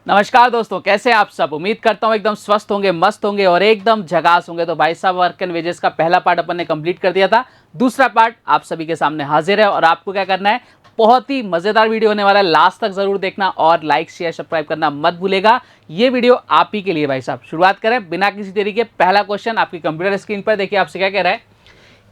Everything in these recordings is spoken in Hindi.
नमस्कार दोस्तों, कैसे हैं आप सब। उम्मीद करता हूं एकदम स्वस्थ होंगे, मस्त होंगे और एकदम झकास होंगे। तो भाई साहब, वर्क एंड वेजेस का पहला पार्ट अपन ने कंप्लीट कर दिया था। दूसरा पार्ट आप सभी के सामने हाजिर है और आपको क्या करना है, बहुत ही मजेदार वीडियो होने वाला है। लास्ट तक जरूर देखना और लाइक शेयर सब्सक्राइब करना मत भूलेगा। ये वीडियो आप ही के लिए भाई साहब। शुरुआत करें बिना किसी देरी के। पहला क्वेश्चन आपकी कंप्यूटर स्क्रीन पर देखिए, आपसे क्या कह रहा है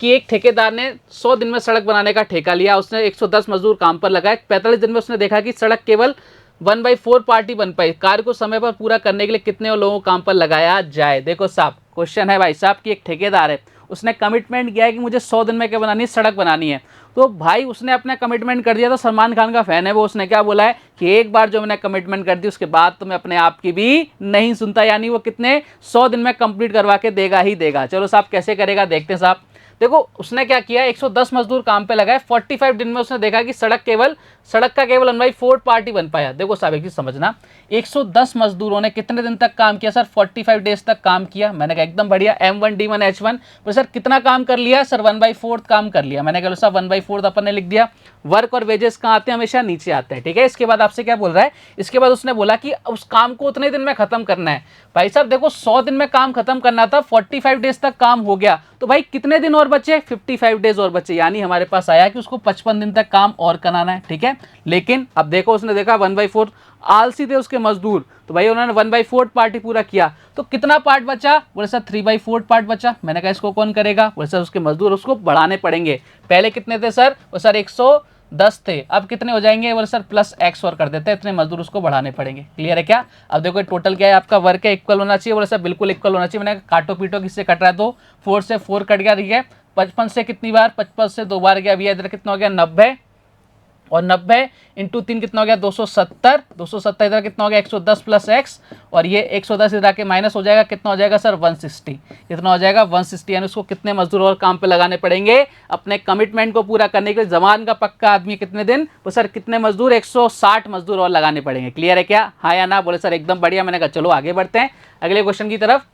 कि एक ठेकेदार ने 100 दिन में सड़क बनाने का ठेका लिया। उसने 110 मजदूर काम पर लगाए। 45 दिन में उसने देखा कि सड़क केवल 1/4 पार्टी बन पाई। कार्य को समय पर पूरा करने के लिए कितने लोगों को काम पर लगाया जाए। देखो साहब, क्वेश्चन है भाई साहब कि एक ठेकेदार है, उसने कमिटमेंट किया है कि मुझे 100 दिन में क्या बनानी है, सड़क बनानी है। तो भाई उसने अपना कमिटमेंट कर दिया। तो सलमान खान का फैन है वो, उसने क्या बोला है कि एक बार जो मैंने कमिटमेंट कर दी उसके बाद तो मैं अपने आप की भी नहीं सुनता। यानी वो कितने 100 दिन में कंप्लीट करवा के देगा ही देगा। चलो साहब, कैसे करेगा देखते हैं साहब। देखो उसने क्या किया, 110 मजदूर काम पे लगाए। 45 दिन में उसने देखा कि सड़क का केवल 1/4 पार्टी बन पाया। देखो साहब, एक चीज समझना, 110 मजदूरों ने कितने दिन तक काम किया सर? 45 डेज तक काम किया। मैंने कहा एकदम बढ़िया। M1D1H1 पर सर कितना काम कर लिया सर? 1/4 काम कर लिया। मैंने कहा सर 1/4 अपन ने लिख दिया। वर्क और वेजेस कहाँ आते हैं? हमेशा नीचे आते हैं। ठीक है, इसके बाद आपसे क्या बोल रहा है, इसके बाद उसने बोला कि उस काम को उतने दिन में खत्म करना है। भाई साहब देखो, 100 दिन में काम खत्म करना था, 45 डेज तक काम हो गया, तो भाई कितने दिन और बचे? 55 डेज और बचे। यानी हमारे पास आया कि उसको 55 दिन तक काम और कराना है। ठीक है, लेकिन अब देखो उसने देखा 1/4 आलसी थे उसके मजदूर, तो भाई उन्होंने 1/4 पार्ट ही पूरा किया। तो कितना पार्ट बचा? बोले सर 3/4 पार्ट बचा। मैंने कहा इसको कौन करेगा? बोले सर उसके मजदूर, उसको बढ़ाने पड़ेंगे। पहले कितने थे सर? वो सर 110 थे, अब कितने हो जाएंगे? बोले सर +X और कर देते हैं, इतने मजदूर उसको बढ़ाने पड़ेंगे। क्लियर है क्या? अब देखो टोटल क्या है आपका, वर्क है इक्वल होना चाहिए। बोले सर बिल्कुल इक्वल होना चाहिए। मैंने काटो पीटो किससे कट रहा है? तो 4 से 4 कट गया। ठीक है, 55 से कितनी बार? 55 से 2 बार गया भैया। इधर कितना हो गया? 90, और 90 इंटू 3 कितना हो गया? 270। 270 इधर कितना हो गया? 110 + X, और ये 110 इधर आके माइनस हो जाएगा। कितना हो जाएगा सर? 160। कितना हो जाएगा? 160। यानी उसको कितने मजदूर और काम पे लगाने पड़ेंगे अपने कमिटमेंट को पूरा करने के लिए? जमान का पक्का आदमी कितने दिन? वो सर कितने मजदूर? 160 मजदूर और लगाने पड़ेंगे। क्लियर है क्या? हाँ या ना? बोले सर एकदम बढ़िया। मैंने कहा चलो आगे बढ़ते हैं अगले क्वेश्चन की तरफ।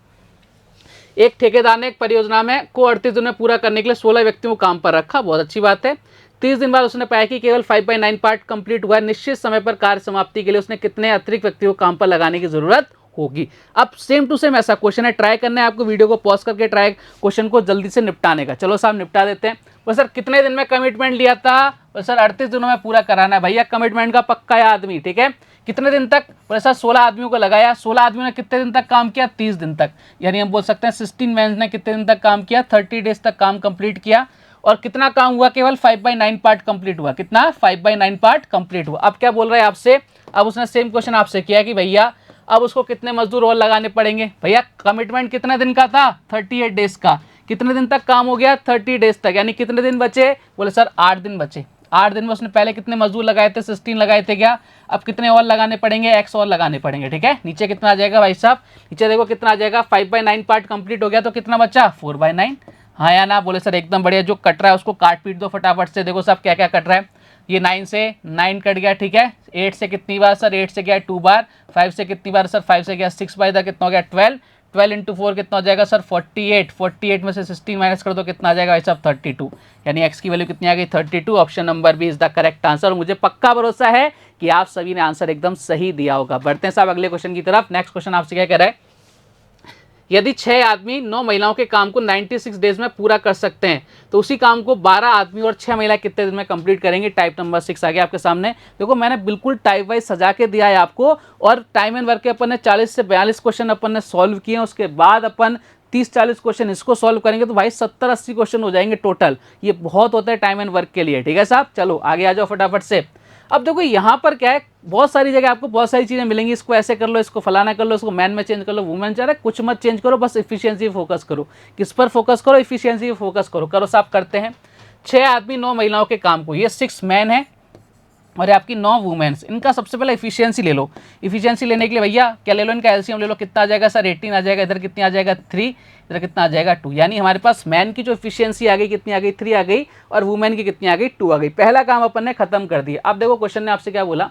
एक ठेकेदार ने एक परियोजना में को 38 दिन में पूरा करने के लिए 16 व्यक्तियों को काम पर रखा। बहुत अच्छी बात है। 30 दिन बाद उसने पाया कि केवल 5/9 पार्ट कंप्लीट हुआ है। निश्चित समय पर कार्य समाप्ति के लिए उसने कितने अतिरिक्त व्यक्तियों को काम पर लगाने की जरूरत होगी? अब सेम टू सेम ऐसा क्वेश्चन है, ट्राई करना है आपको। वीडियो को पॉज करके ट्राई क्वेश्चन को जल्दी से निपटाने का। चलो साहब निपटा देते हैं। वो सर कितने दिन में कमिटमेंट लिया था? वो सर 38 दिनों में पूरा कराना है। भैया कमिटमेंट का पक्का है आदमी। ठीक है, कितने दिन तक? बोले सर 16 आदमियों को लगाया। 16 आदमियों ने कितने दिन तक काम किया? 30 दिन तक। यानी हम बोल सकते हैं 16 मैन ने कितने दिन तक काम किया? 30 डेज तक काम कंप्लीट किया। और कितना काम हुआ? केवल 5/9 पार्ट कंप्लीट हुआ। कितना? 5/9 पार्ट कंप्लीट हुआ। अब क्या बोल रहा है आपसे? अब उसने सेम क्वेश्चन आपसे किया कि भैया अब उसको कितने मजदूर और लगाने पड़ेंगे। भैया कमिटमेंट कितने दिन का था? 38 डेज का। कितने दिन तक काम हो गया? 30 डेज तक। यानी कितने दिन बचे? बोले सर 8 दिन बचे। 8 दिन में उसने पहले कितने मजदूर लगाए थे? 16 लगाए थे क्या? अब कितने और लगाने पड़ेंगे? X और लगाने पड़ेंगे। ठीक है, नीचे कितना आ जाएगा भाई साहब? नीचे देखो कितना आ जाएगा। 5/9 पार्ट कंप्लीट हो गया, तो कितना बचा? 4/9। हाँ या ना? बोले सर एकदम बढ़िया। जो कट रहा है उसको काट पीट दो फटाफट से। देखो साहब क्या क्या कट रहा है। ये 9 से 9 कट गया। ठीक है, 8 से कितनी बार सर? 8 से गया 2 बार। 5 से कितनी बार सर? 5 से गया 6 बार। इधर कितना हो गया? 12। 12 इंटू 4 कितना हो जाएगा सर? 48। 48 में से 16 माइनस कर दो, कितना आ जाएगा भाई साहब? 32। यानी एक्स की वैल्यू कितनी आ गई? 32। Option number B is the correct answer. मुझे पक्का भरोसा है कि आप सभी ने आंसर एकदम सही दिया होगा। बढ़ते हैं साहब अगले क्वेश्चन की तरफ। नेक्स्ट क्वेश्चन आपसे क्या कह रहा है, यदि 6 आदमी 9 महिलाओं के काम को 96 डेज में पूरा कर सकते हैं तो उसी काम को 12 आदमी और 6 महिला कितने दिन में कंप्लीट करेंगे? टाइप नंबर 6 आ गया आपके सामने। देखो मैंने बिल्कुल टाइप वाइज सजा के दिया है आपको। और टाइम एंड वर्क के अपन ने 40 से 42 क्वेश्चन अपन ने सॉल्व किए। उसके बाद अपन 30-40 क्वेश्चन इसको सॉल्व करेंगे तो भाई 70-80 क्वेश्चन हो जाएंगे टोटल। ये बहुत होता है टाइम एंड वर्क के लिए। ठीक है साहब, चलो आगे आ जाओ फटाफट से। अब देखो यहाँ पर क्या है, बहुत सारी जगह आपको बहुत सारी चीजें मिलेंगी। इसको ऐसे कर लो, इसको फलाना कर लो, इसको मैन में चेंज कर लो, वुमेन चाह रहा है, कुछ मत चेंज करो, बस इफिशियंसी फोकस करो। किस पर फोकस करो? इफिशियंसी फोकस करो। करो साहब, करते हैं। 6 आदमी 9 महिलाओं के काम को, ये 6 मैन है और आपकी 9 वुमेन्स। इनका सबसे पहले इफिशियंसी ले लो। इफिशियंसी लेने के लिए भैया क्या ले लो? इनका एलसीएम ले लो। कितना आ जाएगा सर? 18 आ जाएगा। इधर कितनी आ जाएगा? 3। इधर कितना आ जाएगा? 2। यानी हमारे पास मैन की जो इफिशियंसी आ गई कितनी आ गई? 3 आ गई। और वुमेन की कितनी आ गई? 2 आ गई। पहला काम अपन ने खत्म कर दिया। अब देखो क्वेश्चन ने आपसे क्या बोला,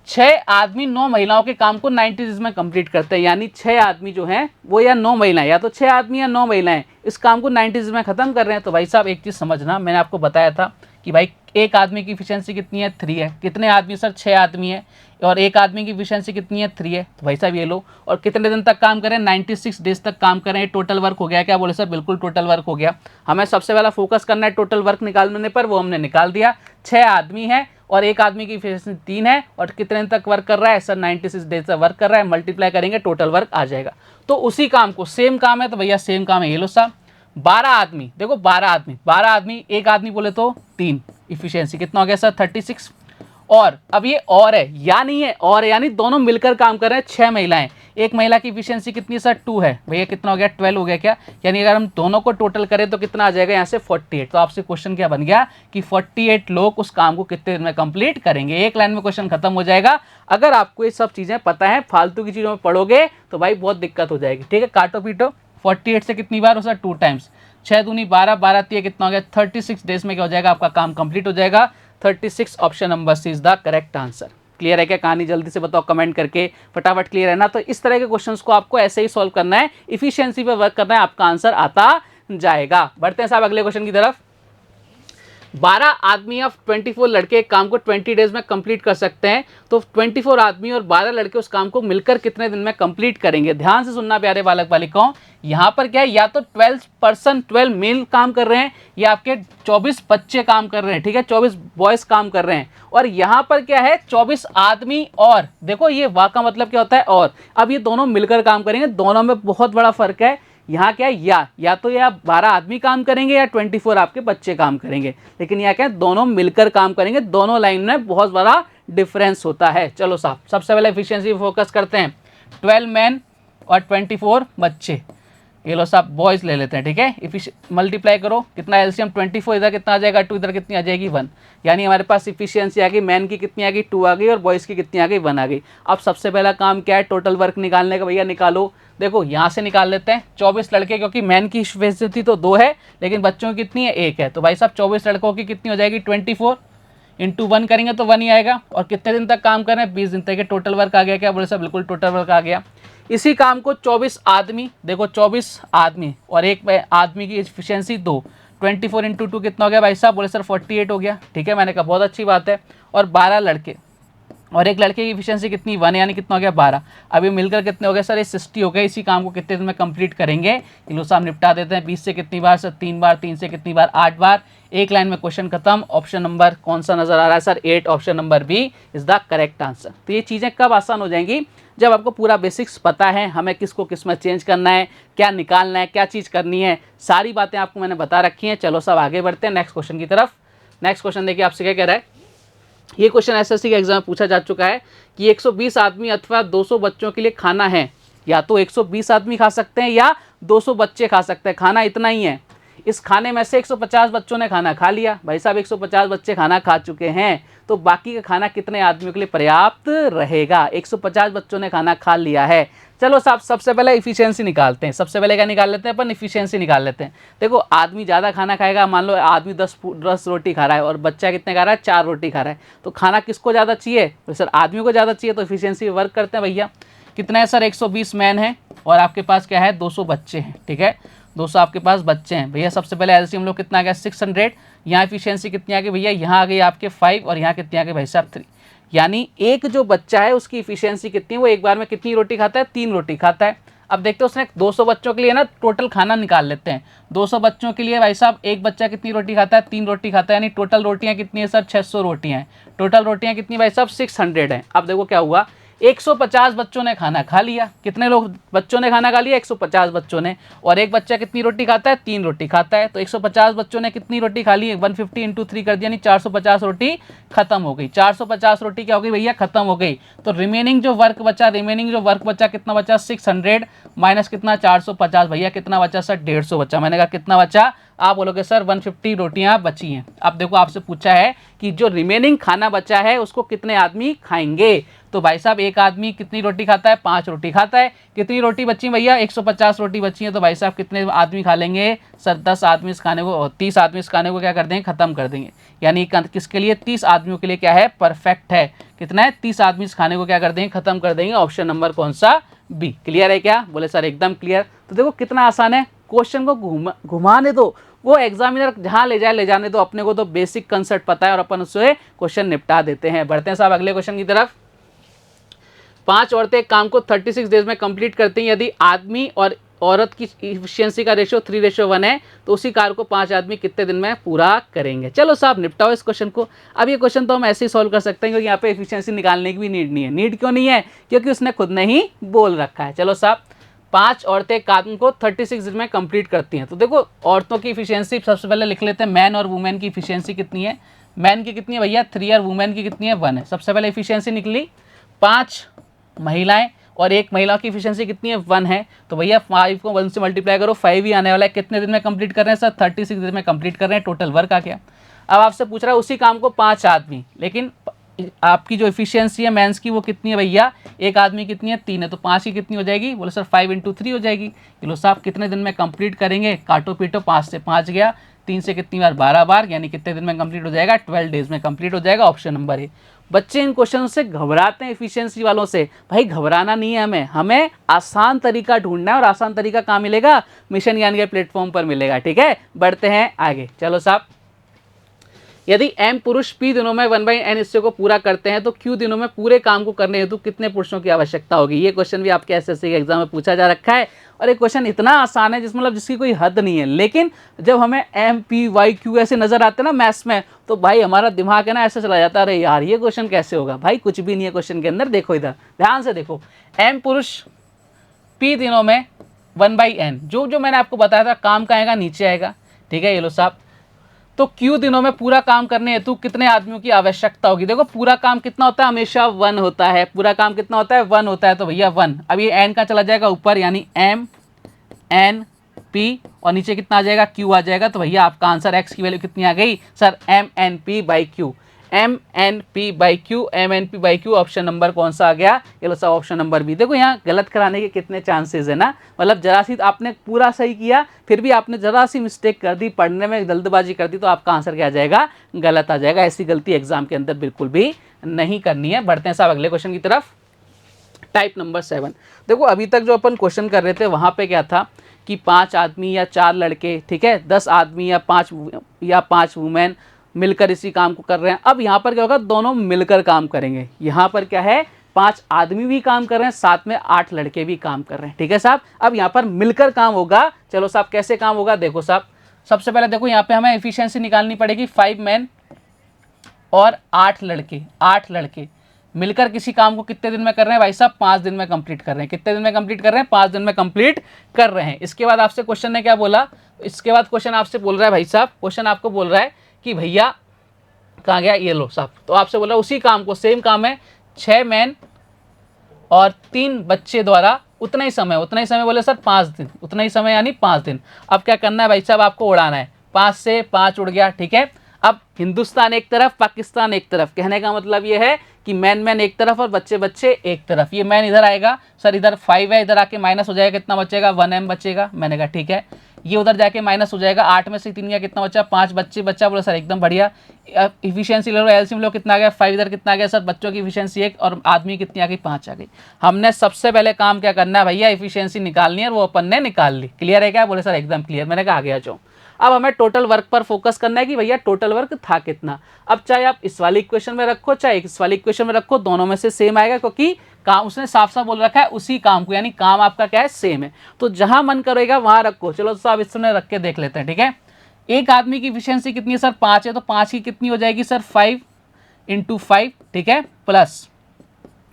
6 आदमी 9 महिलाओं के काम को 90 डेज में कंप्लीट करते हैं। यानी 6 आदमी जो हैं वो या 9 महिलाएं, या तो 6 आदमी या 9 महिलाएं इस काम को 90 डेज में खत्म कर रहे हैं। तो भाई साहब एक चीज समझना, मैंने आपको बताया था कि भाई एक आदमी की इफिशियंसी कितनी है? 3 है। कितने आदमी सर? 6 आदमी है। और एक आदमी की इफिशियंसी कितनी है 3 है, तो भाई साहब ये लो। और कितने दिन तक काम करें 96 डेज तक काम करें, टोटल वर्क हो गया। क्या बोले सर, बिल्कुल टोटल वर्क हो गया। हमें सबसे पहला फोकस करना है टोटल वर्क निकालने पर, वो हमने निकाल दिया। 6 आदमी है और एक आदमी की इफिशियंसी 3 है और कितने दिन तक वर्क कर रहा है सर 96 डेज तक वर्क कर रहा है, मल्टीप्लाई करेंगे टोटल वर्क आ जाएगा। तो उसी काम को सेम काम है तो भैया सेम काम है, ये लो साहब। 12 आदमी, देखो 12 आदमी, एक आदमी बोले तो 3, इफिशियंसी कितना हो गया सर 36। और अब ये और है या नहीं है, और यानी दोनों मिलकर काम कर रहे हैं। 6 महिलाएं, एक महिला की इफिशियंसी कितनी सर 2 है, भैया कितना हो गया 12 हो गया क्या, यानी अगर हम दोनों को टोटल करें तो कितना आ जाएगा यहाँ से 48। तो आपसे क्वेश्चन क्या बन गया कि 48 लोग उस काम को कितने दिन में कंप्लीट करेंगे। एक लाइन में क्वेश्चन खत्म हो जाएगा। अगर आपको ये सब चीजें पता है, फालतू की चीजों में पढ़ोगे तो भाई बहुत दिक्कत हो जाएगी। ठीक है, काटो पीटो। 48 से कितनी बार हो सर 2 टाइम्स, 6 दूनी 12, 12 3 कितना हो गया 36 डेज में क्या हो जाएगा आपका काम कंप्लीट हो जाएगा। 36 option number C is the correct answer. Clear है क्या कहानी, जल्दी से बताओ कमेंट करके फटाफट। क्लियर है ना, तो इस तरह के क्वेश्चंस को आपको ऐसे ही सॉल्व करना है, इफिशियंसी पे वर्क करना है, आपका आंसर आता जाएगा। बढ़ते हैं साहब अगले क्वेश्चन की तरफ। 12 आदमी या 24 लड़के एक काम को 20 डेज में कंप्लीट कर सकते हैं, तो 24 आदमी और 12 लड़के उस काम को मिलकर कितने दिन में कंप्लीट करेंगे। ध्यान से सुनना प्यारे बालक बालिकाओं, यहाँ पर क्या है, या तो 12 मेल काम कर रहे हैं या आपके 24 बच्चे काम कर रहे हैं। ठीक है, 24 बॉयज काम कर रहे हैं। और यहाँ पर क्या है 24 आदमी, और देखो ये वाह का मतलब क्या होता है और। अब ये दोनों मिलकर काम करेंगे, दोनों में बहुत बड़ा फर्क है। यहाँ क्या है, या तो या 12 आदमी काम करेंगे या 24 आपके बच्चे काम करेंगे, लेकिन यहाँ क्या है दोनों मिलकर काम करेंगे। दोनों लाइन में बहुत बड़ा डिफरेंस होता है। चलो साहब सबसे पहले एफिशिएंसी फोकस करते हैं। 12 मैन और 24 बच्चे, ये लो साहब बॉयज ले लेते हैं। ठीक है, मल्टीप्लाई करो, कितना एलसीएम 24, इधर कितना आ जाएगा 2, इधर कितनी आ जाएगी 1, यानी हमारे पास इफिशियंसी आ गई मैन की कितनी आ गई 2 आ गई और बॉयज़ की कितनी आ गई 1 आ गई। अब सबसे पहला काम क्या है, टोटल वर्क निकालने का। भैया निकालो, देखो यहाँ से निकाल लेते हैं 24 लड़के, क्योंकि मैन की इफिशियंसी तो 2 है लेकिन बच्चों की कितनी है 1 है, तो भाई साहब 24 लड़कों की कितनी हो जाएगी 24 इंटू 1 करेंगे तो 1 ही आएगा। और कितने दिन तक काम कर रहे हैं 20 दिन तक, टोटल वर्क आ गया। क्या बोले साहब, बिल्कुल टोटल वर्क आ गया। इसी काम को 24 आदमी, देखो 24 आदमी और एक आदमी की एफिशिएंसी 2, 24 इंटू 2 कितना हो गया भाई साहब, बोले सर 48 हो गया। ठीक है, मैंने कहा बहुत अच्छी बात है। और 12 लड़के और एक लड़के की एफिशिएंसी कितनी 1, यानी कितना हो गया 12। अभी मिलकर कितने हो गए सर, ये 60 हो गए। इसी काम को कितने दिन में कंप्लीट करेंगे, इन लोग साहब निपटा देते हैं। 20 से कितनी बार सर 3 बार, 3 से कितनी बार 8 बार। एक लाइन में क्वेश्चन खत्म। ऑप्शन नंबर कौन सा नजर आ रहा है sir 8, option number B is the correct answer. तो ये चीज़ें कब आसान हो जाएंगी, जब आपको पूरा बेसिक्स पता है, हमें किसको किस में चेंज करना है, क्या निकालना है, क्या चीज़ करनी है, सारी बातें आपको मैंने बता रखी हैं। चलो सब आगे बढ़ते हैं नेक्स्ट क्वेश्चन की तरफ। नेक्स्ट क्वेश्चन देखिए आपसे क्या कह रहा है। ये क्वेश्चन एसएससी के एग्जाम में पूछा जा चुका है कि 120 आदमी अथवा 200 बच्चों के लिए खाना है, या तो 120 आदमी खा सकते हैं या 200 बच्चे खा सकते हैं, खाना इतना ही है। इस खाने में से 150 बच्चों ने खाना खा लिया, भाई साहब 150 बच्चे खाना खा चुके हैं, तो बाकी का खाना कितने आदमियों के लिए पर्याप्त रहेगा। 150 बच्चों ने खाना खा लिया है। चलो साहब सबसे पहले इफिशियंसी निकालते हैं। सबसे पहले क्या निकाल लेते हैं अपन, इफिशियंसी निकाल लेते हैं। देखो आदमी ज़्यादा खाना खाएगा, मान लो आदमी 10 रोटी खा रहा है और बच्चा कितने खा रहा है 4 रोटी खा रहा है, तो खाना किसको ज़्यादा चाहिए, तो सर आदमी को ज़्यादा चाहिए। तो इफिशियंसी वर्क करते हैं भैया। कितना है सर 120 मैन है और आपके पास क्या है 200 बच्चे हैं। ठीक है, 200 आपके पास बच्चे हैं भैया। सबसे पहले एलसीएम लोग कितना आ गया 600। यहाँ एफिशिएंसी कितनी आ गई भैया, यहाँ आ गई आपके 5 और यहाँ कितनी आ गई भाई साहब 3, यानी एक जो बच्चा है उसकी इफिशियंसी कितनी है, वो एक बार में कितनी रोटी खाता है 3 रोटी खाता है। अब देखते हैं उसने 200 बच्चों के लिए ना टोटल खाना निकाल लेते हैं। 200 बच्चों के लिए भाई साहब एक बच्चा कितनी रोटी खाता है 3 रोटी खाता है, यानी टोटल रोटियां कितनी है सर 600 रोटियां हैं। टोटल रोटियां कितनी भाई साहब 600 हैं। अब देखो क्या हुआ, 150 बच्चों ने खाना खा लिया। कितने लोग बच्चों ने खाना खा लिया 150 बच्चों ने, और एक बच्चा कितनी रोटी खाता है 3 रोटी खाता है। तो 150 बच्चों ने कितनी रोटी खा ली, 150 इंटू 3 कर दिया, यानी 450 रोटी खत्म हो गई। 450 रोटी क्या हो गई भैया खत्म हो गई। तो रिमेनिंग जो वर्क बचा कितना बचा 600 माइनस कितना 450, भैया कितना बचा सर 150 बचा। मैंने कहा कितना बचा, आप बोलोगे सर 150 रोटियां बची हैं। अब देखो आपसे पूछा है कि जो रिमेनिंग खाना बचा है उसको कितने आदमी खाएंगे, तो भाई साहब एक आदमी कितनी रोटी खाता है 5 रोटी खाता है। कितनी रोटी बची भैया 150 रोटी बची है, तो भाई साहब कितने आदमी खा लेंगे सर 10 आदमी इस खाने को, 30 आदमी इस खाने को क्या कर देंगे खत्म कर देंगे। यानी किसके लिए 30 आदमियों के लिए क्या है परफेक्ट है। कितना है 30 आदमी इस खाने को क्या कर देंगे खत्म कर देंगे। ऑप्शन नंबर कौन सा बी। क्लियर है क्या, बोले सर एकदम क्लियर। तो देखो कितना आसान है, क्वेश्चन को घुमाने दो, वो एग्जामिनर जहाँ ले जाए ले जाने दो, अपने को तो बेसिक कंसेप्ट पता है और अपन उससे क्वेश्चन निपटा देते हैं। बढ़ते हैं साहब अगले क्वेश्चन की तरफ। 5 औरतें एक काम को 36 डेज में कंप्लीट करती हैं। यदि आदमी और औरत की इफिशियंसी का रेशियो 3:1 है तो उसी कार्य को 5 आदमी कितने दिन में पूरा करेंगे। चलो साहब निपटाओ इस क्वेश्चन को। अब ये क्वेश्चन तो हम ऐसे ही सॉल्व कर सकते हैं क्योंकि यहाँ पे इफिशियंसी निकालने की भी नीड नहीं है। नीड क्यों नहीं है? क्योंकि उसने खुद ने ही बोल रखा है। चलो साहब 5 औरतें काम को 36 दिन में कंप्लीट करती हैं। तो देखो औरतों की इफिशियंसी सबसे पहले लिख लेते हैं। मैन और वुमेन की इफिशियंसी कितनी है? मैन की कितनी है भैया 3 और वुमेन की कितनी है 1 है। सबसे पहले इफिशियंसी निकली 5 महिलाएं और एक महिला की इफिशियंसी कितनी है 1 है। तो भैया 5 को 1 से मल्टीप्लाई करो 5 ही आने वाला है। कितने दिन में कंप्लीट कर रहे हैं सर? 36 दिन में कंप्लीट कर रहे हैं। टोटल वर्क आ गया। अब आपसे पूछ रहा है उसी काम को 5 आदमी, लेकिन आपकी जो इफिशियंसी है मेंस की वो कितनी है भैया? एक आदमी कितनी है 3 है। तो 5 की कितनी हो जाएगी? बोले सर 5 × 3 हो जाएगी। चलो साहब कितने दिन में कंप्लीट करेंगे? काटो पीटो 5 से 5 गया, 3 से कितनी बार 12 बार, यानी कितने दिन में कंप्लीट हो जाएगा? 12 डेज में कंप्लीट हो जाएगा। Option number A. बच्चे इन क्वेश्चन से घबराते हैं इफिशियंसी वालों से। भाई घबराना नहीं है, हमें आसान तरीका ढूंढना है और आसान तरीका कहाँ मिलेगा? मिशन ज्ञान के प्लेटफॉर्म पर मिलेगा। ठीक है, बढ़ते हैं आगे। चलो साहब यदि m पुरुष p दिनों में 1/n हिस्से को पूरा करते हैं तो q दिनों में पूरे काम को करने हेतु कितने पुरुषों की आवश्यकता होगी। ये क्वेश्चन भी आपके एसएससी के एग्जाम में पूछा जा रखा है और ये क्वेश्चन इतना आसान है जिसकी कोई हद नहीं है। लेकिन जब हमें m p y q ऐसे नजर आते हैं ना मैथ्स में, तो भाई हमारा दिमाग है ना ऐसे चला जाता है, अरे यार ये क्वेश्चन कैसे होगा। भाई कुछ भी नहीं है क्वेश्चन के अंदर। देखो इधर ध्यान से देखो, m पुरुष p दिनों में 1/n, जो मैंने आपको बताया था काम का आएगा नीचे आएगा। ठीक है, ये लो साहब। तो Q दिनों में पूरा काम करने हेतु कितने आदमियों की आवश्यकता होगी? देखो पूरा काम कितना होता है? हमेशा 1 होता है। पूरा काम कितना होता है? 1 होता है। तो भैया 1। अब ये n का चला जाएगा ऊपर, यानी m n p और नीचे कितना आ जाएगा? Q आ जाएगा। तो भैया आपका आंसर x की वैल्यू कितनी आ गई sir? m_n_p/q। m_n_p/q option number कौन सा आ गया? ये लो साहब ऑप्शन नंबर बी। देखो यहाँ गलत कराने के कितने चांसेस है ना, मतलब जरा सी आपने पूरा सही किया फिर भी आपने जरा सी मिस्टेक कर दी, पढ़ने में जल्दबाजी कर दी, तो आपका आंसर क्या आ जाएगा? गलत आ जाएगा। ऐसी गलती एग्जाम के अंदर बिल्कुल भी नहीं करनी है। बढ़ते हैं साहब अगले क्वेश्चन की तरफ। Type number 7। देखो अभी तक जो अपन क्वेश्चन कर रहे थे वहाँ पे क्या था कि 5 आदमी या 4 लड़के, ठीक है, 10 आदमी या 5 वुमेन मिलकर इसी काम को कर रहे हैं। अब यहाँ पर क्या होगा? दोनों मिलकर काम करेंगे। यहाँ पर क्या है? 5 आदमी भी काम कर रहे हैं, साथ में 8 लड़के भी काम कर रहे हैं। ठीक है साहब, अब यहाँ पर मिलकर काम होगा। चलो साहब कैसे काम होगा? देखो साहब सबसे पहले देखो यहाँ पे हमें एफिशिएंसी निकालनी पड़ेगी। 5 मैन और 8 लड़के मिलकर किसी काम को कितने दिन में कर रहे हैं भाई साहब? 5 दिन में कंप्लीट कर रहे हैं। कितने दिन में कंप्लीट कर रहे हैं? 5 दिन में कंप्लीट कर रहे हैं। इसके बाद आपसे क्वेश्चन ने क्या बोला? इसके बाद क्वेश्चन आपसे बोल रहा है भाई साहब, क्वेश्चन आपको बोल रहा है कि भैया कहाँ गया? ये लो साहब। तो आपसे बोल रहा है उसी काम को, सेम काम है, 6 मैन और 3 बच्चे द्वारा उतना ही समय बोले सर 5 दिन, उतना ही समय यानी 5 दिन। अब क्या करना है भाई साहब? आपको उड़ाना है। 5 से 5 उड़ गया। ठीक है, अब हिंदुस्तान एक तरफ पाकिस्तान एक तरफ, कहने का मतलब ये है कि मैन एक तरफ और बच्चे एक तरफ। ये मैन इधर आएगा सर, इधर 5 है, इधर आके माइनस हो जाएगा, कितना बचेगा? 1m बचेगा। मैंने कहा ठीक है। ये उधर जाके माइनस हो जाएगा, 8 में से 3 गया, कितना बचा? 5 बच्चे बच्चा। बोलो सर एकदम बढ़िया। इफिशियंसी ले लो, एलसीएम लो, कितना आ गया? 5 इधर कितना आ गया सर? बच्चों की इफिशियंसी 1 और आदमी कितनी आ गई? 5 आ गई। हमने सबसे पहले काम क्या करना है भैया? इफिशियंसी निकालनी है और वो अपन ने निकाल ली। क्लियर है क्या? बोले सर एकदम क्लियर। मैंने कहा आ गया जो। अब हमें टोटल वर्क पर फोकस करना है कि भैया टोटल वर्क था कितना। अब चाहे आप इस वाली इक्वेशन में रखो चाहे इस वाली इक्वेशन में रखो, दोनों में से सेम आएगा क्योंकि काम उसने साफ साफ बोल रखा है उसी काम को, यानी काम आपका क्या है? सेम है। तो जहां मन करेगा वहां रखो। चलो साहब इसमें रख के देख लेते हैं। ठीक है, एक आदमी की इफिशियंसी कितनी है सर? 5 है। तो 5 की कितनी हो जाएगी सर? 5 × 5। ठीक है, प्लस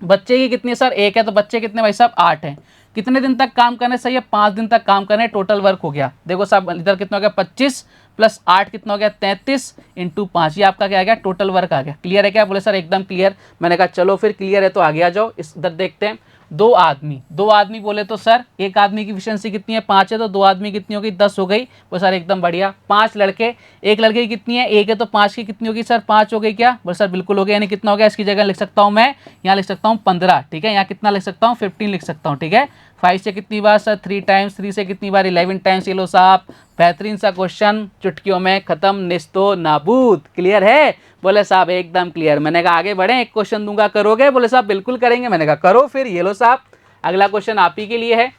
बच्चे की कितनी है सर? 1 है। तो बच्चे कितने भाई साहब? 8 है। कितने दिन तक काम करने सही है? 5 दिन तक काम करने। टोटल वर्क हो गया देखो साहब, इधर कितना हो गया? 25 + 8 कितना हो गया? 33 × 5। ये आपका क्या आ गया? टोटल वर्क आ गया। क्लियर है क्या? बोले सर एकदम क्लियर। मैंने कहा चलो फिर क्लियर है तो आगे आ जाओ। इस इधर देखते हैं। 2 आदमी बोले तो सर एक आदमी की इफिशियंसी कितनी है? 5 है। तो 2 आदमी कितनी होगी? 10 हो गई। वो सर एकदम बढ़िया। 5 लड़के, एक लड़के की कितनी है? 1 है। तो 5 की कितनी होगी सर? 5 हो गई क्या? बोले सर बिल्कुल हो गया। यानी कितना हो गया? इसकी जगह लिख सकता हूँ मैं, यहाँ लिख सकता हूँ 15। ठीक है, यहाँ कितना लिख सकता हूँ? 15 लिख सकता हूँ। ठीक है, 5 से कितनी बार सर? 3 टाइम्स। 3 से कितनी बार? 11 टाइम्स। ये लो साहब बेहतरीन सा क्वेश्चन, चुटकियों में खत्म, निस्तो नाबूद। क्लियर है? बोले साहब एकदम क्लियर। मैंने कहा आगे बढ़े, एक क्वेश्चन दूंगा, करोगे? बोले साहब बिल्कुल करेंगे। मैंने कहा करो फिर। ये लो साहब अगला क्वेश्चन आप ही के लिए है।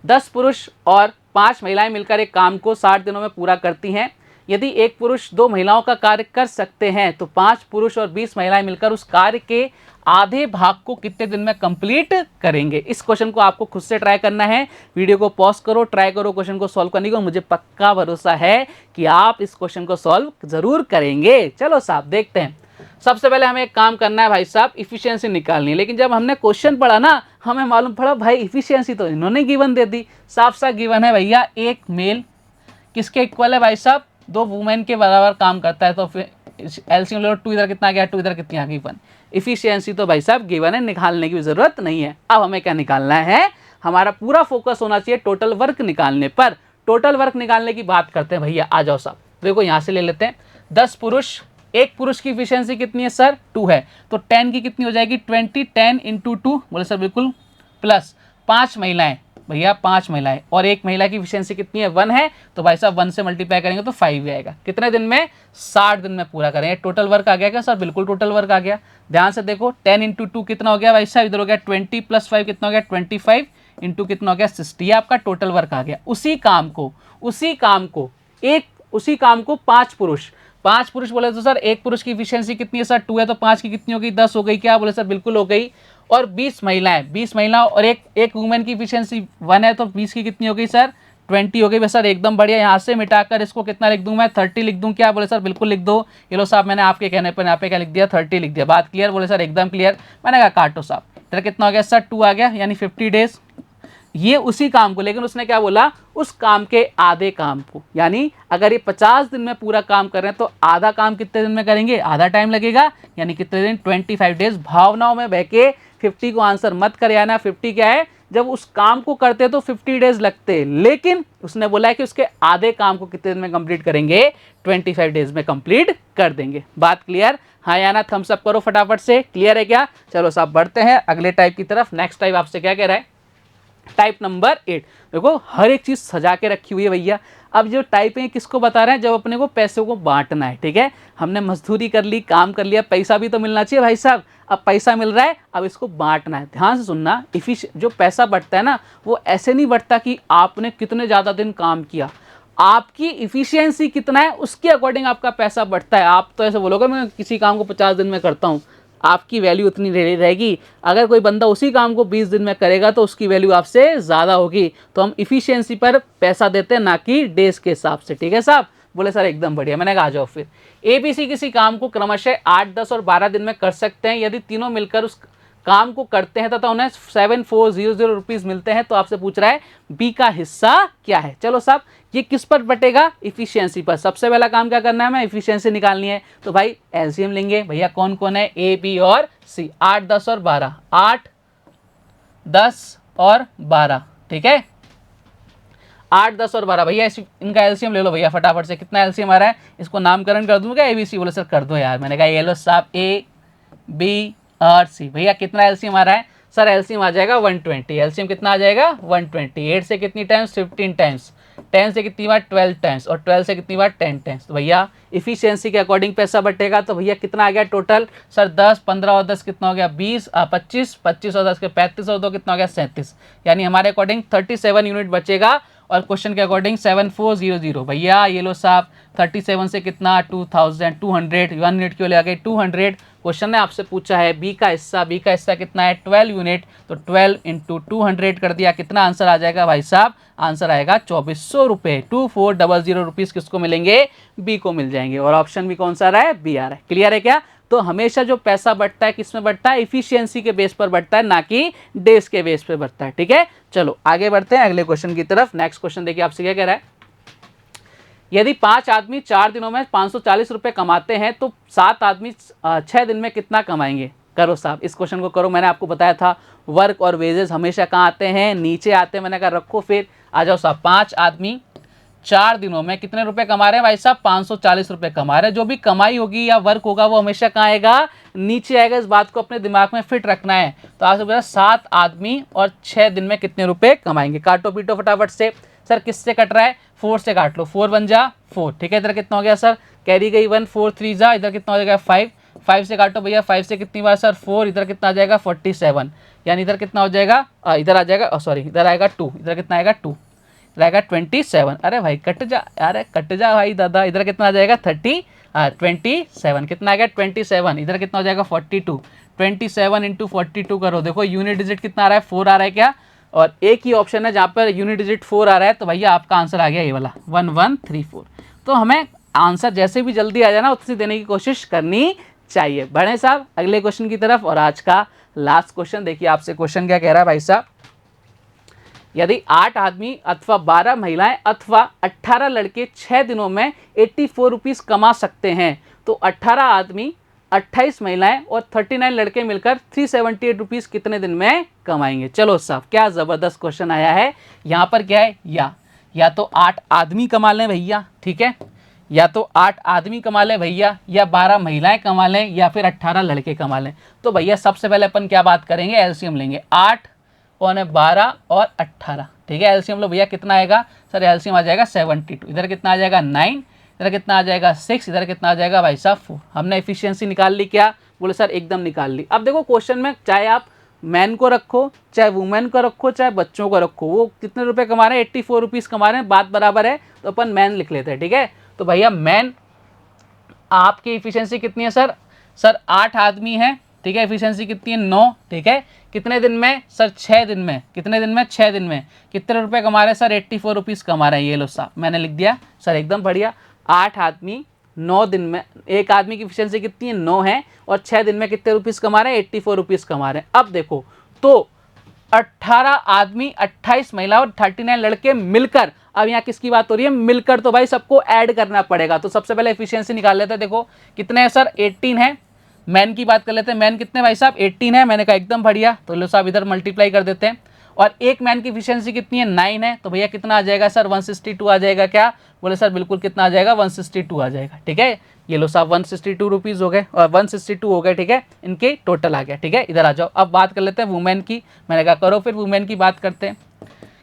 10 पुरुष और 5 महिलाएं मिलकर एक काम को 60 दिनों में पूरा करती हैं। यदि एक पुरुष 2 महिलाओं का कार्य कर सकते हैं तो 5 पुरुष और 20 महिलाएं मिलकर उस कार्य के आधे भाग को कितने दिन में कंप्लीट करेंगे। इस क्वेश्चन को आपको खुद से ट्राई करना है। वीडियो को पॉज करो, ट्राई करो क्वेश्चन को सॉल्व करने को। मुझे पक्का भरोसा है कि आप इस क्वेश्चन को सॉल्व जरूर करेंगे। चलो साहब देखते हैं। सबसे पहले हमें एक काम करना है भाई साहब, इफिशियंसी निकालनी है। लेकिन जब हमने क्वेश्चन पढ़ा ना, हमें मालूम पड़ा भाई इफिशियंसी तो इन्होंने गिवन दे दी। साफ साफ गिवन है भैया, एक मेल किसके इक्वल है भाई साहब, 2 वुमेन के बराबर काम करता है। तो फिर एलसीएम लो, 2 इधर कितना आ गया, 2 इधर कितनी आ गई 1। इफिशियंसी तो भाई साहब गिवन है, निकालने की भी जरूरत नहीं है। अब हमें क्या निकालना है, हमारा पूरा फोकस होना चाहिए टोटल वर्क निकालने पर। टोटल वर्क निकालने की बात करते हैं भैया, आ जाओ साहब। देखो यहाँ से ले लेते हैं 10 पुरुष, एक पुरुष की इफिशियंसी कितनी है सर 2 है, तो 10 की कितनी हो जाएगी 20, 10 इंटू 2 बोले सर बिल्कुल, प्लस 5 महिलाएं भैया, 5 महिलाएं, और एक महिला की इफिशियंसी कितनी है 1 है, तो भाई साहब 1 से मल्टीप्लाई करेंगे तो 5 आएगा। कितने दिन में, 60 दिन में पूरा करेंगे। टोटल वर्क आ गया क्या सर, बिल्कुल टोटल वर्क आ गया। ध्यान से देखो 10 इंटू 2 कितना हो गया भाई साहब, इधर हो गया 20 प्लस 5 कितना हो गया 25 इंटू कितना हो गया 60, आपका टोटल वर्क आ गया। उसी काम को 5 पुरुष बोले तो सर एक पुरुष की इफिशियंसी कितनी है सर 2 है, तो 5 की कितनी हो गई 10 हो गई क्या, बोले सर बिल्कुल हो गई। और 20 महिलाएं और एक वुमेन की इफिशियंसी 1 है, तो 20 की कितनी हो गई सर 20 हो गई। सर एकदम बढ़िया। यहाँ से मिटाकर इसको कितना लिख दूं मैं 30 लिख दूं क्या, बोले सर बिल्कुल लिख दो। ये लो साहब, मैंने आपके कहने पर यहाँ पे क्या लिख दिया 30 लिख दिया। बात क्लियर, बोले सर एकदम क्लियर। मैंने कहा काटो साहब, इधर कितना हो गया सर 2 आ गया, यानी 50 डेज। ये उसी काम को, लेकिन उसने क्या बोला, उस काम के आधे काम को, यानी अगर ये 50 दिन में पूरा काम कर रहे हैं तो आधा काम कितने दिन में करेंगे, आधा टाइम लगेगा, यानी कितने दिन 25 डेज। भावनाओं में बह के 50 को आंसर मत कर आना। 50 क्या है, जब उस काम को करते तो 50 डेज लगते, लेकिन उसने बोला है कि उसके आधे काम को कितने दिन में कंप्लीट करेंगे, 25 डेज में कंप्लीट कर देंगे। बात क्लियर, हाँ या ना, थम्स अप करो फटाफट से। क्लियर है क्या। चलो साहब बढ़ते हैं अगले टाइप की तरफ। नेक्स्ट टाइप आपसे क्या कह रहा है, टाइप नंबर 8। देखो हर एक चीज सजा के रखी हुई है भैया। अब जो टाइप है किसको बता रहे हैं, जब अपने को पैसों को बांटना है। ठीक है, हमने मजदूरी कर ली, काम कर लिया, पैसा भी तो मिलना चाहिए भाई साहब। अब पैसा मिल रहा है, अब इसको बांटना है। ध्यान से सुनना, जो पैसा बढ़ता है ना, वो ऐसे नहीं बढ़ता कि आपने कितने ज़्यादा दिन काम किया, आपकी इफिशियंसी कितना है उसके अकॉर्डिंग आपका पैसा बढ़ता है। आप तो ऐसे बोलोगे मैं किसी काम को 50 दिन में करता हूँ, आपकी वैल्यू उतनी रहेगी। अगर कोई बंदा उसी काम को 20 दिन में करेगा तो उसकी वैल्यू आपसे ज़्यादा होगी। तो हम इफिशियंसी पर पैसा देते हैं, ना कि डेज के हिसाब से। ठीक है साहब, बोले सर एकदम बढ़िया। मैंने कहा आ जाओ फिर। एबीसी किसी काम को क्रमशः 8, 10 और 12 दिन में कर सकते हैं यदि तीनों मिलकर उस काम को करते हैं तथा उन्हें 7400 रुपीज़ मिलते हैं। तो आपसे पूछ रहा है बी का हिस्सा क्या है। चलो साहब, ये किस पर बटेगा, इफिशियंसी पर। सबसे पहला काम क्या करना है, हमें इफिशियंसी निकालनी है। तो भाई एलसीएम लेंगे भैया, कौन कौन है, ए बी और सी। 8, 10 और 12, 8, 10 और 12। ठीक है, 8, 10 और 12 भैया, इनका एलसीएम ले लो भैया फटाफट से। कितना एलसीएम आ रहा है, इसको नामकरण कर दूं क्या एबीसी, बोले सर कर दो यार। मैंने कहा ये लो साहब, ए बी और सी। भैया कितना एलसीएम आ रहा है सर, एलसीएम आ जाएगा 120। एलसीएम कितना आ जाएगा 120। 8 से कितनी टाइम्स 15 टाइम्स, 10 से कितनी बार 12 टाइम्स, और 12 से कितनी बार 10 टाइम्स। तो भैया इफिशियंसी के अकॉर्डिंग पैसा बटेगा। तो भैया कितना आ गया टोटल सर, 10, 15 और 10 कितना हो गया 20, 25, 25 और 10 के 35 और 2 कितना हो गया 37, यानी हमारे अकॉर्डिंग 37 यूनिट बचेगा। और क्वेश्चन के अकॉर्डिंग 7400। भैया ये लो साहब, 37 से कितना 2200, 1 यूनिट क्यों ले आ गई 200। क्वेश्चन ने आपसे पूछा है बी का हिस्सा कितना है 12 यूनिट, तो 12 इंटू 200 कर दिया। कितना आंसर आ जाएगा भाई साहब, आंसर आएगा 2400 रुपये। 2400 रुपीज़ किसको मिलेंगे, बी को मिल जाएंगे। और ऑप्शन भी कौन सा आ रहा है, बी आ रहा है। क्लियर है क्या। तो हमेशा जो पैसा बढ़ता है किस में बढ़ता है, इफिशियंसी के बेस पर बढ़ता है, ना कि डेज के बेस पर बढ़ता है। ठीक है, चलो आगे बढ़ते हैं अगले क्वेश्चन की तरफ। नेक्स्ट क्वेश्चन देखिए आपसे क्या कह रहा है, यदि 5 आदमी 4 दिनों में 540 रुपये कमाते हैं तो 7 आदमी 6 दिन में कितना कमाएंगे। करो साहब, इस क्वेश्चन को करो। मैंने आपको बताया था वर्क और वेजेस हमेशा कहाँ आते हैं, नीचे आते हैं। मैंने कहा रखो फिर, आ जाओ साहब। 5 आदमी 4 दिनों में कितने रुपए कमा रहे हैं भाई साहब, 540 रुपये कमा रहे हैं। जो भी कमाई होगी या वर्क होगा वो हमेशा कहाँ आएगा, नीचे आएगा। इस बात को अपने दिमाग में फिट रखना है। तो आपसे बोला 7 आदमी और 6 दिन में कितने रुपए कमाएंगे। काटो पीटो फटाफट से। सर किससे कट रहा है, 4 से काट लो। 4 1 जा 4। ठीक है, इधर कितना हो गया सर, कैरी गई 1, 4 3 जा, इधर कितना हो जाएगा 5। 5 से काटो भैया, 5 से कितनी बार सर 4, इधर कितना आ जाएगा 47, यानी इधर कितना हो जाएगा, इधर आ जाएगा, सॉरी इधर आएगा 2, इधर कितना आएगा 2, रहेगा 27। अरे भाई कट जा, अरे कट जा भाई दादा। इधर कितना आ जाएगा 27, कितना आ गया 27, इधर कितना हो जाएगा 42, 27 इंटू 42 करो, देखो यूनिट डिजिट कितना आ रहा है, 4 आ रहा है क्या, और एक ही ऑप्शन है जहाँ पर यूनिट डिजिट 4 आ रहा है, तो भैया आपका आंसर आ गया ये वाला 1134। तो हमें आंसर जैसे भी जल्दी आ जाए ना उतनी देने की कोशिश करनी चाहिए। बढ़े साहब अगले क्वेश्चन की तरफ, और आज का लास्ट क्वेश्चन देखिए आपसे क्वेश्चन क्या कह रहा है भाई साहब। यदि 8 आदमी अथवा 12 महिलाएं अथवा 18 लड़के 6 दिनों में 84 रुपीज़ कमा सकते हैं, तो 18 आदमी, 28 महिलाएं और 39 लड़के मिलकर 378 रुपीज़ कितने दिन में कमाएंगे। चलो साहब क्या ज़बरदस्त क्वेश्चन आया है। यहाँ पर क्या है, या तो 8 आदमी कमा लें भैया, ठीक है, या तो 8 आदमी कमा लें भैया, या 12 महिलाएं कमा लें, या फिर 18 लड़के कमा लें। तो भैया सबसे पहले अपन क्या बात करेंगे, एलसीएम लेंगे। 8 पौने 12 और 18, ठीक है, एलसीएम लो भैया, कितना आएगा सर, एलसीएम आ जाएगा 72, इधर कितना आ जाएगा 9, इधर कितना आ जाएगा 6, इधर कितना आ जाएगा भाई साहब 4। हमने एफिशिएंसी निकाल ली क्या, बोले सर एकदम निकाल ली। अब देखो क्वेश्चन में चाहे आप मैन को रखो, चाहे वुमेन को रखो, चाहे बच्चों को रखो, वो कितने रुपए कमा रहे हैं, 84 रुपीज़ कमा रहे हैं, बात बराबर है, तो अपन मैन लिख लेते हैं, ठीक है। तो भैया मैन आपकी इफिशियंसी कितनी है सर, 8 आदमी है, ठीक है, एफिशिएंसी कितनी है 9, ठीक है, कितने दिन में सर 6 दिन में, कितने दिन में 6 दिन में, कितने रुपए कमा रहे हैं सर 84 रुपीज़ कमा रहे हैं। ये लो साहब मैंने लिख दिया सर, एकदम बढ़िया। 8 आदमी 9 दिन में, एक आदमी की एफिशिएंसी कितनी है 9 है, और 6 दिन में कितने रुपीज़ कमा रहे हैं 84 रुपीज़ कमा रहे हैं। अब देखो तो 18 आदमी, 28 महिला और 39 लड़के मिलकर, अब यहाँ किसकी बात हो रही है, मिलकर, तो भाई सबको ऐड करना पड़ेगा। तो सबसे पहले एफिशिएंसी निकाल लेते हैं, देखो कितने हैं सर 18 है। मैन की बात कर लेते हैं, मैन कितने भाई साहब 18 है, मैंने कहा एकदम बढ़िया, तो लो साहब इधर मल्टीप्लाई कर देते हैं। और एक मैन की एफिशिएंसी कितनी है 9 है, तो भैया कितना आ जाएगा सर 162 आ जाएगा क्या, बोले सर बिल्कुल कितना आ जाएगा 162 आ जाएगा, ठीक है। ये लो साहब 162 रुपीज़ हो गए, और 162 हो गए, ठीक है, इनके टोटल आ गया, ठीक है। इधर आ जाओ, अब बात कर लेते हैं वुमेन की, मैंने कहा करो फिर वुमेन की बात करते हैं।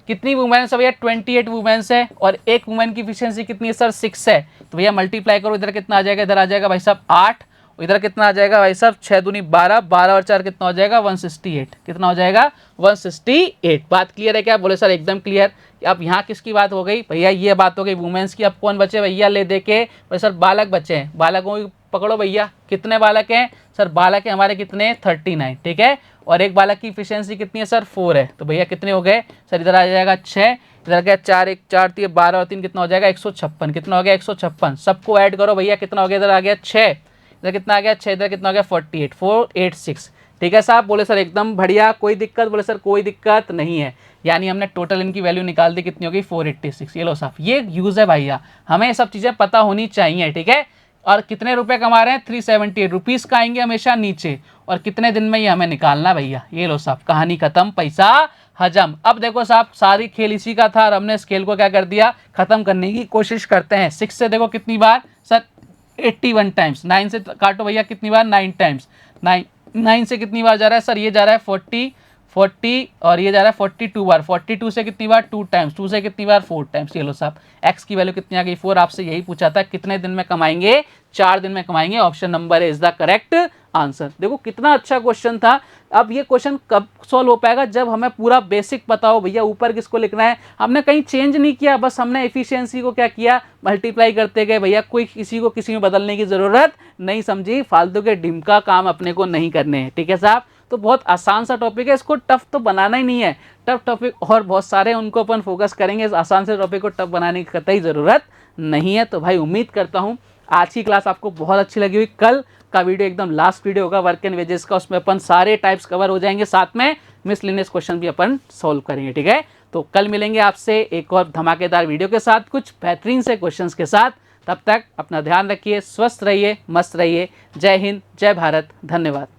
कितनी वुमेन है सर भैया, 28 वुमेन्स है, और एक वुमेन की एफिशिएंसी कितनी है सर 6 है, तो भैया मल्टीप्लाई करो, इधर कितना आ जाएगा, इधर आ जाएगा भाई साहब 8, इधर कितना आ जाएगा भाई साहब 6 दूनी 12, 12 और 4 कितना हो जाएगा 168, कितना हो जाएगा 168। बात क्लियर है क्या, बोले सर एकदम क्लियर। अब यहाँ किसकी बात हो गई भैया, ये बात हो गई वुमेन्स की। अब कौन बचे भैया, ले दे के बोले सर बालक बचे हैं, बालकों की पकड़ो भैया, कितने बालक हैं सर, बालक है हमारे कितने 39, ठीक है, और एक बालक की एफिशिएंसी कितनी है सर 4 है, तो भैया कितने हो गए सर, इधर आ जाएगा 6, इधर गया 4, 1 4 3 12 और 3 कितना हो जाएगा 156, कितना हो गया 156, सबको ऐड करो भैया, कितना हो गया, इधर आ गया 6, इधर कितना आ गया 6, इधर कितना हो गया 48, 486, ठीक है साहब, बोले सर एकदम बढ़िया, कोई दिक्कत, बोले सर कोई दिक्कत नहीं है। यानी हमने टोटल इनकी वैल्यू निकाल दी, कितनी होगी 486। ये लो साहब, ये यूज़ है भैया, हमें ये सब चीज़ें पता होनी चाहिए, ठीक है। और कितने रुपए कमा रहे हैं 378 रुपीज़ का आएंगे हमेशा नीचे, और कितने दिन में ये हमें निकालना भैया। ये लो साहब कहानी खत्म, पैसा हजम। अब देखो साहब सारी खेल इसी का था, और हमने स्केल को क्या कर दिया, खत्म करने की कोशिश करते हैं। 6 से देखो कितनी बार सर 81 टाइम्स, 9 से काटो भैया कितनी बार 9 टाइम्स, 9 से कितनी बार जा रहा है सर, ये जा रहा है 40 और ये जा रहा है 42 बार, 42 से कितनी बार 2 टाइम्स, 2 से कितनी बार 4 टाइम्स। ये लो साहब एक्स की वैल्यू कितनी आ गई 4। आपसे यही पूछा था कितने दिन में कमाएंगे, 4 दिन में कमाएंगे, option number is the correct answer. देखो कितना अच्छा क्वेश्चन था। अब ये क्वेश्चन कब सॉल्व हो पाएगा, जब हमें पूरा बेसिक पता हो भैया ऊपर किसको लिखना है। हमने कहीं चेंज नहीं किया, बस हमने एफिशिएंसी को क्या किया, मल्टीप्लाई करते गए भैया, कोई किसी को किसी में बदलने की ज़रूरत नहीं समझी, फालतू के डिमका काम अपने को नहीं करने हैं, ठीक है साहब। तो बहुत आसान सा टॉपिक है, इसको टफ तो बनाना ही नहीं है। टफ टॉपिक और बहुत सारे उनको अपन फोकस करेंगे, इस आसान से टॉपिक को टफ बनाने की कतई ज़रूरत नहीं है। तो भाई उम्मीद करता हूँ आज की क्लास आपको बहुत अच्छी लगी हुई। कल का वीडियो एकदम लास्ट वीडियो होगा वर्क एंड वेजेस का, उसमें अपन सारे टाइप्स कवर हो जाएंगे, साथ में मिसलिनियस क्वेश्चन भी अपन सॉल्व करेंगे, ठीक है। तो कल मिलेंगे आपसे एक और धमाकेदार वीडियो के साथ, कुछ बेहतरीन से क्वेश्चंस के साथ। तब तक अपना ध्यान रखिए, स्वस्थ रहिए, मस्त रहिए। जय हिंद, जय भारत, धन्यवाद।